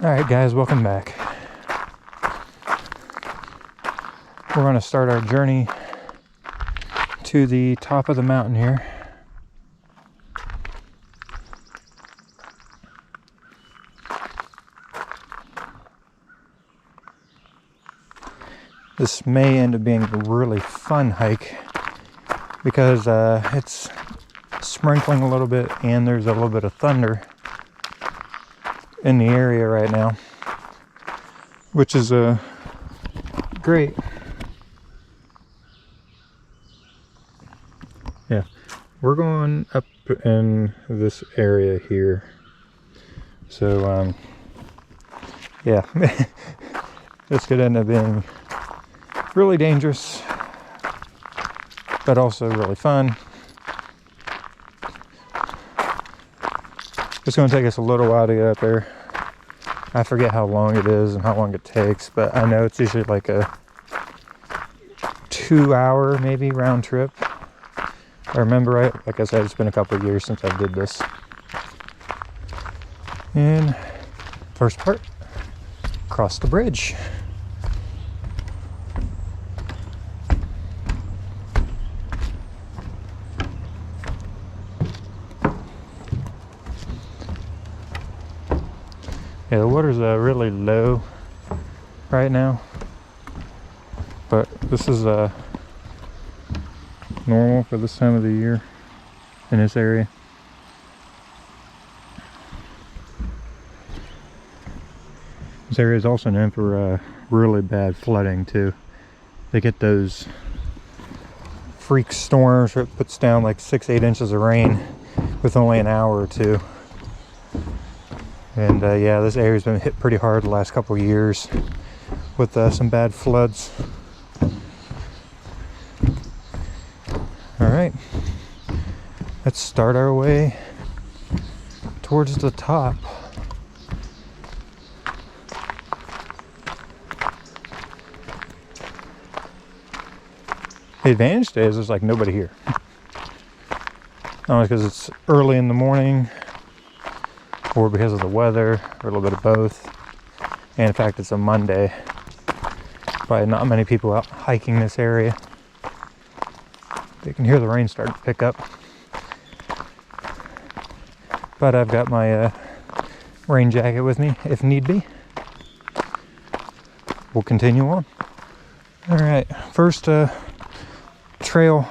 Alright guys, welcome back. We're going to start our journey to the top of the mountain here. This may end up being a really fun hike because it's sprinkling a little bit and there's a little bit of thunder in the area right now, which is great. Yeah, we're going up in this area here, so yeah, this could end up being really dangerous, but also really fun. It's going to take us a little while to get up there. I forget how long it is and how long it takes, but I know it's usually like a 2-hour maybe round trip. If I remember right. Like I said, it's been a couple of years since I did this. And first part, cross the bridge. Yeah, the water's really low right now, but this is normal for this time of the year in this area. This area is also known for really bad flooding too. They get those freak storms where it puts down like 6-8 inches of rain with only an hour or two. And yeah, this area's been hit pretty hard the last couple of years with some bad floods. All right, let's start our way towards the top. The advantage today is there's like nobody here. Not because it's early in the morning, or because of the weather, or a little bit of both. And in fact, it's a Monday. Probably not many people out hiking this area. You can hear the rain starting to pick up. But I've got my rain jacket with me if need be. We'll continue on. All right, first trail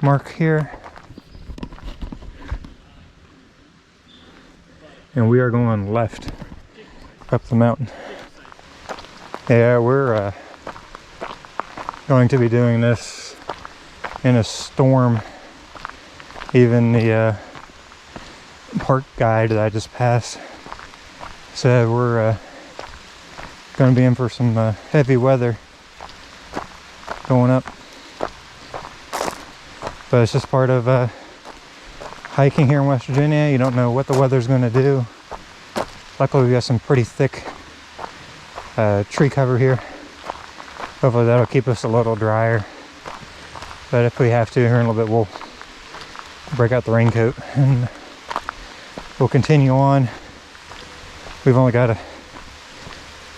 mark here. And we are going left up the mountain. Yeah, we're going to be doing this in a storm. Even the park guide that I just passed said we're going to be in for some heavy weather going up. But it's just part of hiking here in West Virginia. You don't know what the weather's going to do. Luckily we got some pretty thick tree cover here. Hopefully that'll keep us a little drier. But if we have to here in a little bit, we'll break out the raincoat and we'll continue on. We've only got a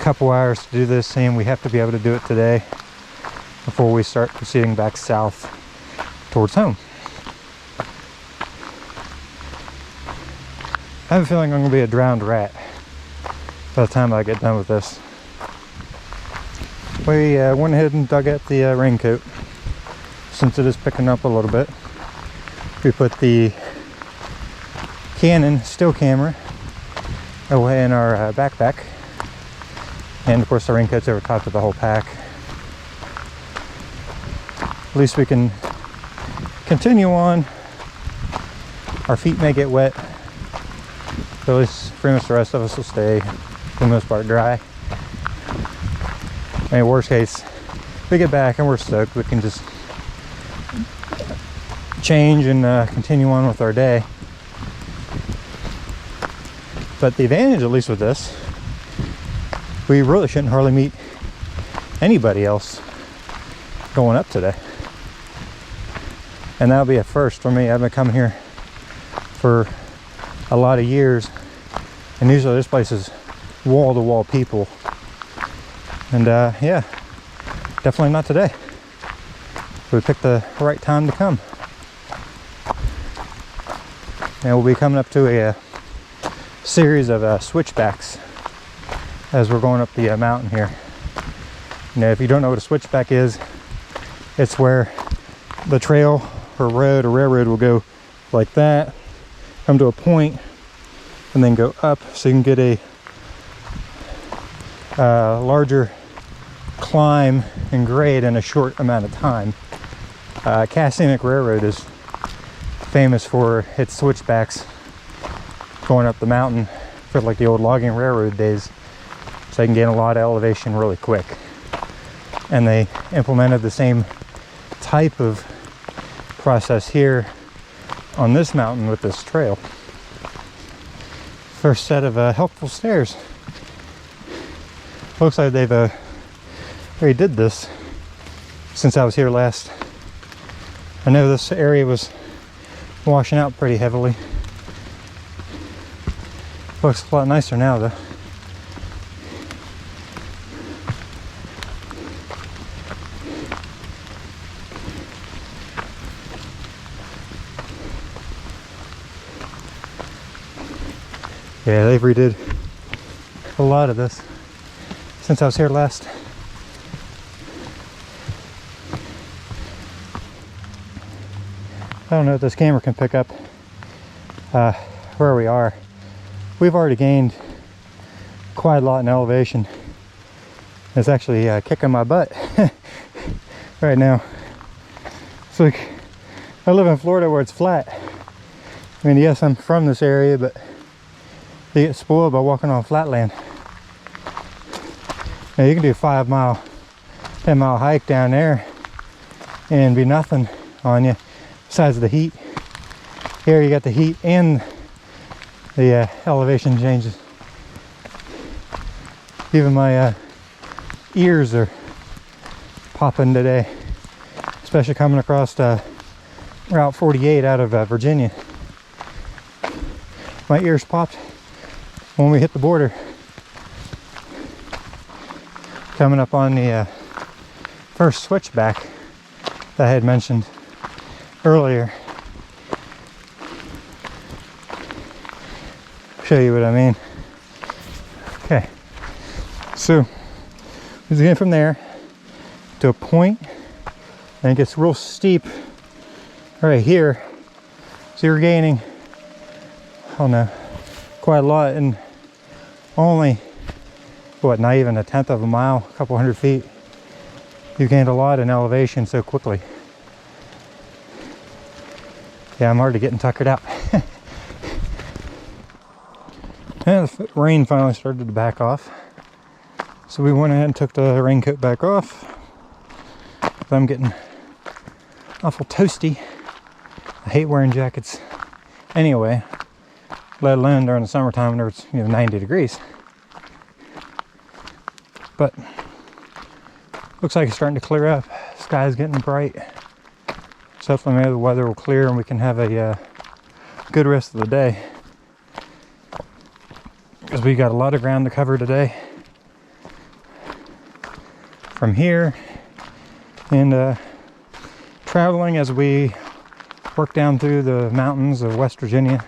couple hours to do this, and we have to be able to do it today before we start proceeding back south towards home. I have a feeling I'm going to be a drowned rat by the time I get done with this. We went ahead and dug out the raincoat. Since it is picking up a little bit, we put the Canon still camera away in our backpack. And of course the raincoat's over top of the whole pack. At least we can continue on. Our feet may get wet, but at least pretty much the rest of us will stay, for the most part, dry. I mean, worst case, we get back and we're stoked. We can just change and continue on with our day. But the advantage, at least with this, we really shouldn't hardly meet anybody else going up today. And that'll be a first for me. I've been coming here for a lot of years And usually this place is wall-to-wall people. And yeah, definitely not today. We picked the right time to come. And we'll be coming up to a series of switchbacks as we're going up the mountain here. Now, if you don't know what a switchback is, it's where the trail or road or railroad will go like that, come to a point, and then go up, so you can get a larger climb and grade in a short amount of time. Scenic Railroad is famous for its switchbacks going up the mountain for like the old logging railroad days, so they can gain a lot of elevation really quick. And they implemented the same type of process here on this mountain with this trail. First set of helpful stairs. Looks like they've already did this since I was here last. I know this area was washing out pretty heavily. Looks a lot nicer now though. Yeah, they've redid a lot of this since I was here last. I don't know if this camera can pick up where we are. We've already gained quite a lot in elevation. It's actually kicking my butt right now. It's like, I live in Florida where it's flat. I mean, yes, I'm from this area, but you get spoiled by walking on flat land. Now you can do a 5 mile, 10 mile hike down there and be nothing on you besides the heat. Here you got the heat and the elevation changes. Even my ears are popping today, especially coming across Route 48 out of Virginia. My ears popped when we hit the border. Coming up on the first switchback that I had mentioned earlier. Show you what I mean. Okay, so we get from there to a point, and it gets real steep right here. So you're gaining, I don't know, quite a lot in only, what, not even a tenth of a mile, a couple hundred feet. You gained a lot in elevation so quickly. Yeah, I'm already getting tuckered out. And the rain finally started to back off. So we went ahead and took the raincoat back off. I'm getting awful toasty. I hate wearing jackets anyway, let alone during the summertime when it's 90 degrees. But looks like it's starting to clear up. Sky's getting bright. So hopefully maybe the weather will clear and we can have a good rest of the day. Because we got a lot of ground to cover today. From here and traveling as we work down through the mountains of West Virginia.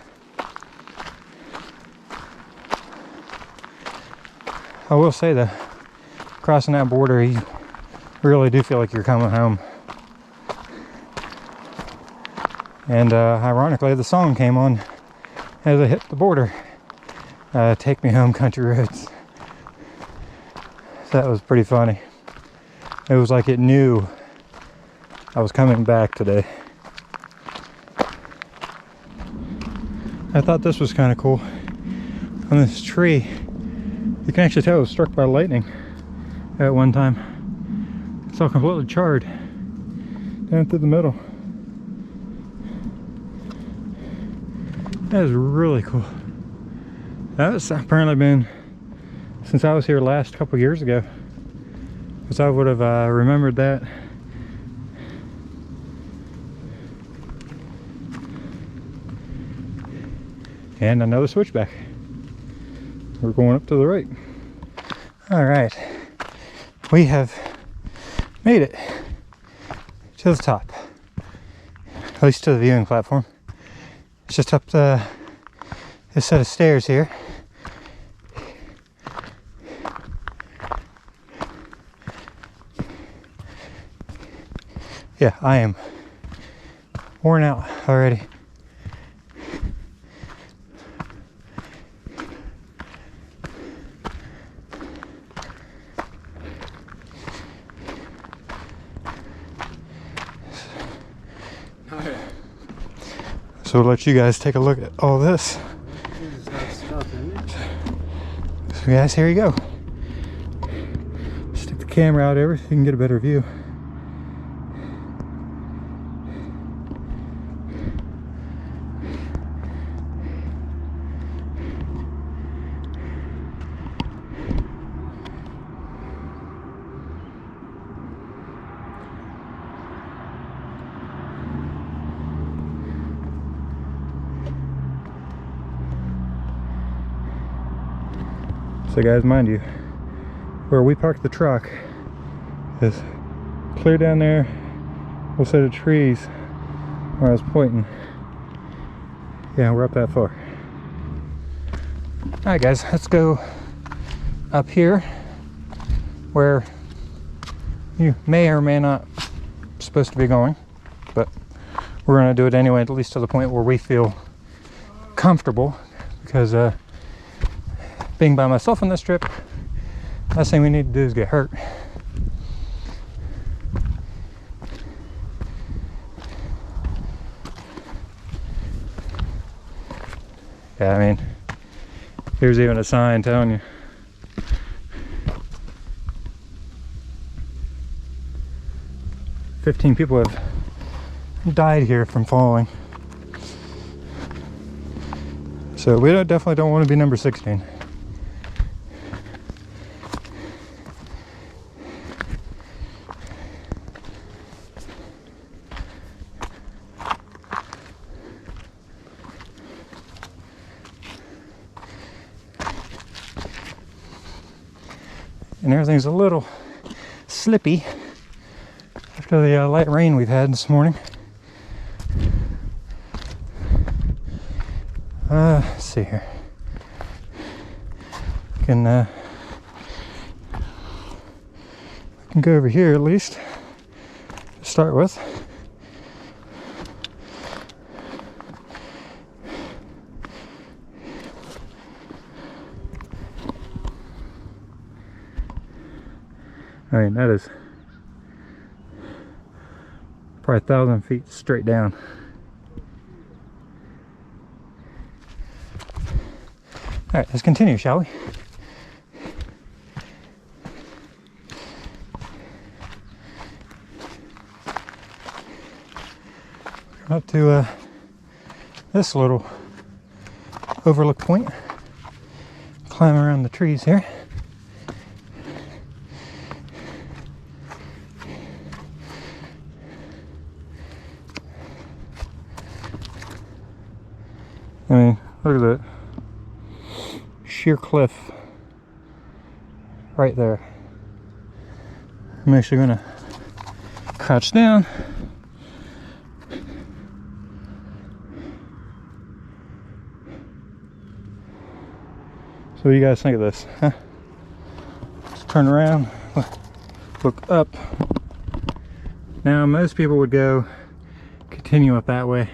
I will say that crossing that border, you really do feel like you're coming home. And ironically, the song came on as I hit the border. Take Me Home Country Roads. So that was pretty funny. It was like it knew I was coming back today. I thought this was kind of cool. On this tree, you can actually tell it was struck by lightning at one time. It's all completely charred down through the middle. That is really cool. That's apparently been since I was here last couple years ago, because I would have remembered that. And another switchback. we're going up to the right. All right, we have made it to the top, at least to the viewing platform. It's just up this set of stairs here. Yeah, I am worn out already. So we'll let you guys take a look at all this. So guys, here you go. Stick the camera out over so you can get a better view. So guys, mind you, where we parked the truck is clear down there, a little set of trees where I was pointing. Yeah, we're up that far. Alright guys, let's go up here where you may or may not supposed to be going, but we're going to do it anyway, at least to the point where we feel comfortable, because being by myself on this trip, last thing we need to do is get hurt. Yeah, I mean, here's even a sign telling you. "15 people have died here from falling." So we definitely don't want to be number 16. And everything's a little slippy after the light rain we've had this morning. Let's see here. Can go over here at least to start with. I mean, that is probably 1,000 feet straight down. All right, let's continue, shall we? We're up to this little overlook point. Climb around the trees here. I mean, look at that sheer cliff right there. I'm actually gonna crouch down. So what do you guys think of this, huh? Let's turn around, look up. Now most people would go continue up that way.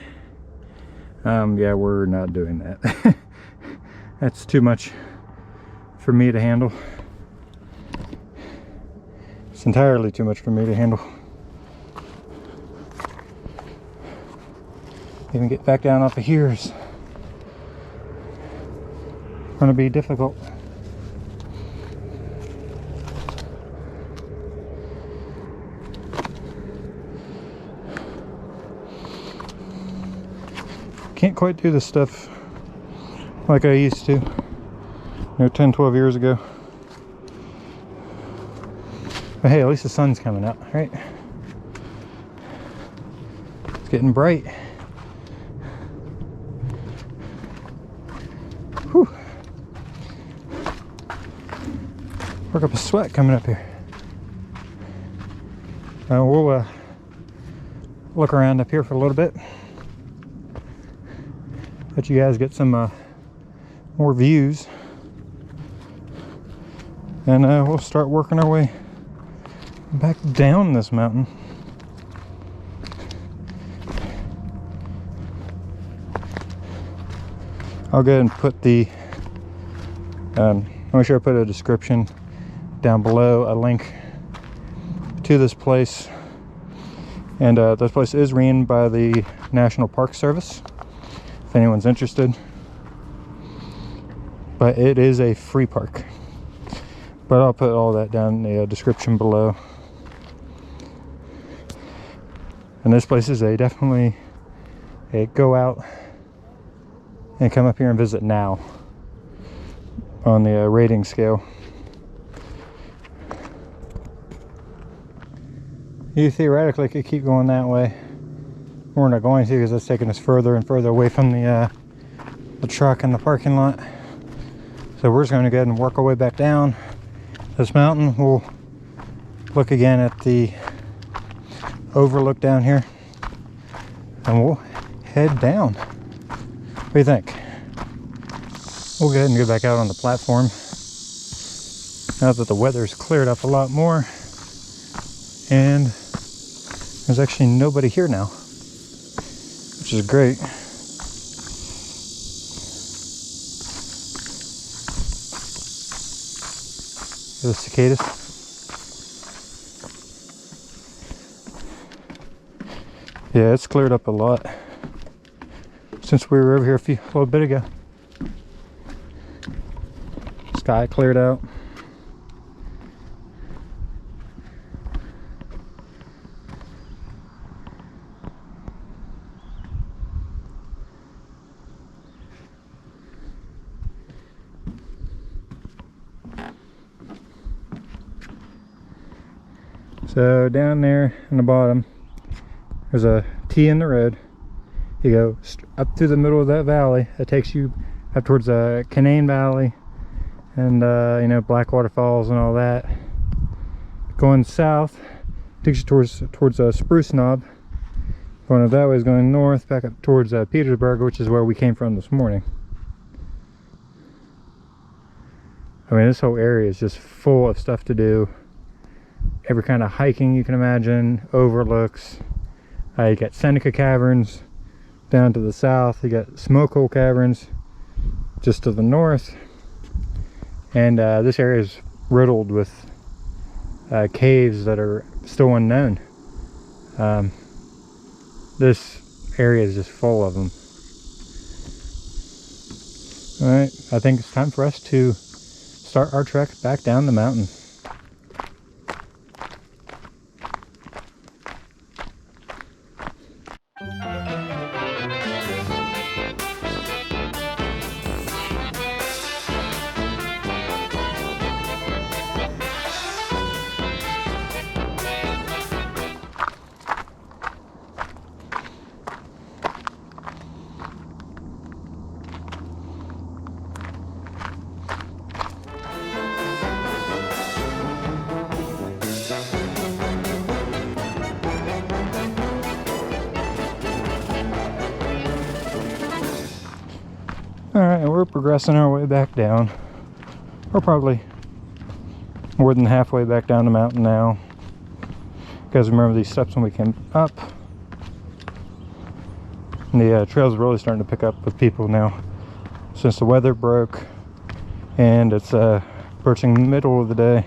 Yeah, we're not doing that. That's too much for me to handle. It's entirely too much for me to handle. Even get back down off of here is going to be difficult. Can't quite do this stuff like I used to, 10-12 years ago. But hey, at least the sun's coming out, right? It's getting bright. Whew. Work up a sweat coming up here. We'll look around up here for a little bit. Let you guys get some more views. And we'll start working our way back down this mountain. I'll go ahead and put the make sure I put a description down below, a link to this place. And this place is ran by the National Park Service, if anyone's interested. But it is a free park. But I'll put all that down in the description below. And this place is definitely a go out and come up here and visit now on the rating scale. You theoretically could keep going that way. We're not going to because it's taking us further and further away from the truck and the parking lot. So we're just going to go ahead and work our way back down this mountain. We'll look again at the overlook down here and we'll head down. What do you think? We'll go ahead and get back out on the platform now that the weather's cleared up a lot more and there's actually nobody here now, which is great. The cicadas. Yeah, it's cleared up a lot since we were over here a little bit ago. Sky cleared out. So down there in the bottom, there's a T in the road. You go up through the middle of that valley. That takes you up towards Canaan Valley and you know, Blackwater Falls and all that. Going south takes you towards Spruce Knob. Going up that way is going north, back up towards Petersburg, which is where we came from this morning. I mean, this whole area is just full of stuff to do. Every kind of hiking you can imagine, overlooks. You got Seneca Caverns down to the south. You got Smoke Hole Caverns just to the north. And this area is riddled with caves that are still unknown. This area is just full of them. Alright, I think it's time for us to start our trek back down the mountain. Alright, and we're progressing our way back down. We're probably more than halfway back down the mountain now. You guys remember these steps when we came up? And the trail's really starting to pick up with people now since the weather broke and it's approaching the middle of the day.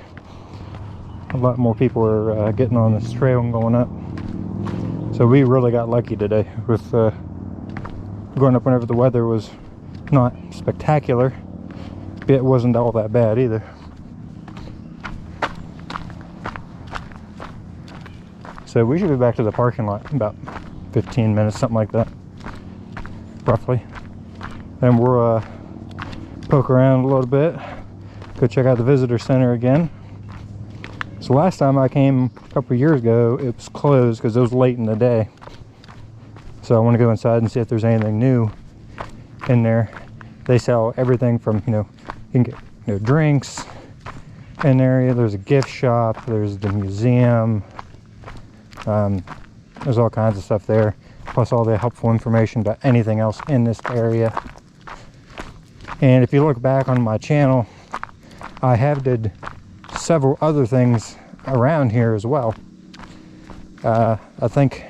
A lot more people are getting on this trail and going up. So we really got lucky today with going up whenever the weather was not spectacular, but it wasn't all that bad either. So we should be back to the parking lot in about 15 minutes, something like that, roughly. Then we'll poke around a little bit, go check out the visitor center again. So last time I came a couple of years ago, it was closed because it was late in the day. So I want to go inside and see if there's anything new in there. They sell everything from, you know, you can get, you know, drinks, in the area. There's a gift shop, there's the museum, there's all kinds of stuff there, plus all the helpful information about anything else in this area. And if you look back on my channel, I have did several other things around here as well. I think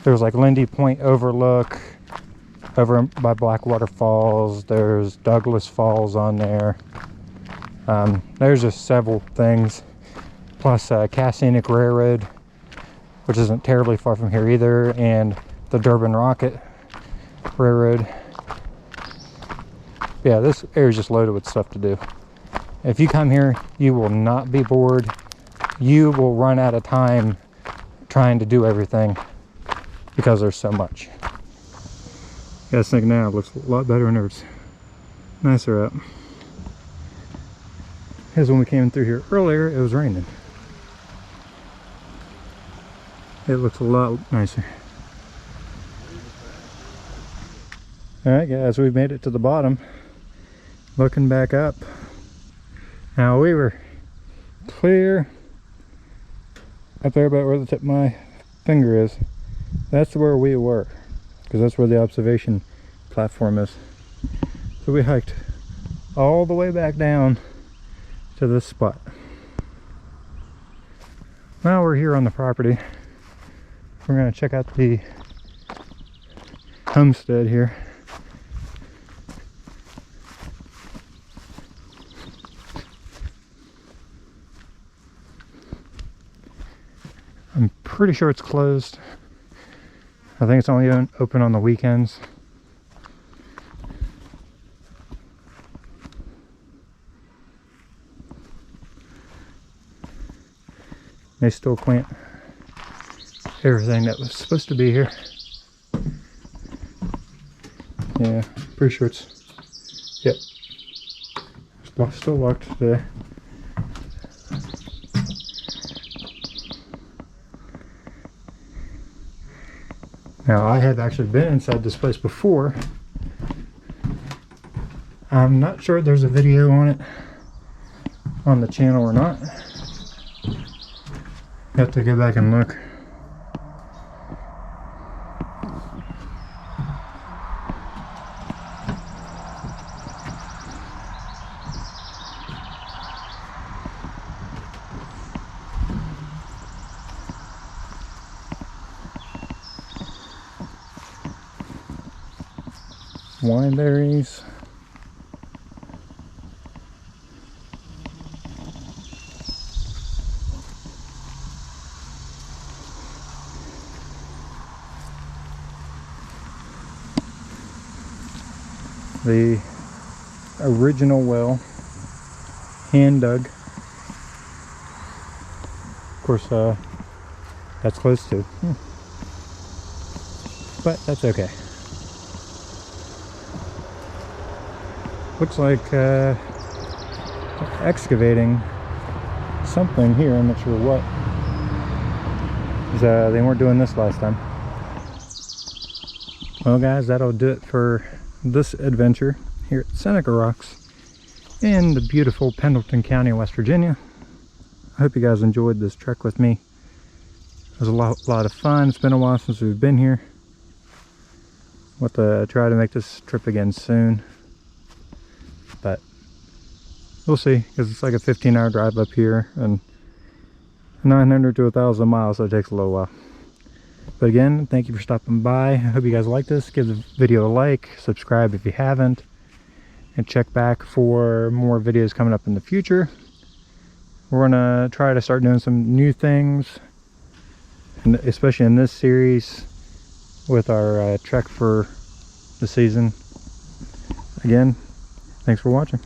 there's like Lindy Point Overlook over by Blackwater Falls. There's Douglas Falls on there. There's just several things, plus Cass Scenic Railroad, which isn't terribly far from here either, and the Durban Rocket Railroad. Yeah, this area is just loaded with stuff to do. If you come here, you will not be bored. You will run out of time trying to do everything because there's so much. Yeah, I think now it looks a lot better and it's nicer out. Because when we came through here earlier, it was raining. It looks a lot nicer. Alright guys, we've made it to the bottom. Looking back up. Now we were clear up there about where the tip of my finger is. That's where we were, because that's where the observation platform is. So we hiked all the way back down to this spot. Now we're here on the property. We're going to check out the homestead here. I'm pretty sure it's closed. I think it's only open on the weekends. They still plant everything that was supposed to be here. Yeah, pretty sure it's, yep, still locked today. Now, I have actually been inside this place before. I'm not sure there's a video on it on the channel or not. Have to go back and look. Wineberries. The original well, hand dug. Of course, that's closed too. But that's okay. Looks like excavating something here. I'm not sure what. They weren't doing this last time. Well guys, that'll do it for this adventure here at Seneca Rocks in the beautiful Pendleton County, West Virginia. I hope you guys enjoyed this trek with me. It was a lot of fun. It's been a while since we've been here. We'll have to try to make this trip again soon. But we'll see, because it's like a 15-hour drive up here and 900 to 1,000 miles, so it takes a little while. But again, thank you for stopping by. I hope you guys like this. Give the video a like, subscribe if you haven't, and check back for more videos coming up in the future. We're gonna try to start doing some new things, and especially in this series with our trek for the season. Again, thanks for watching.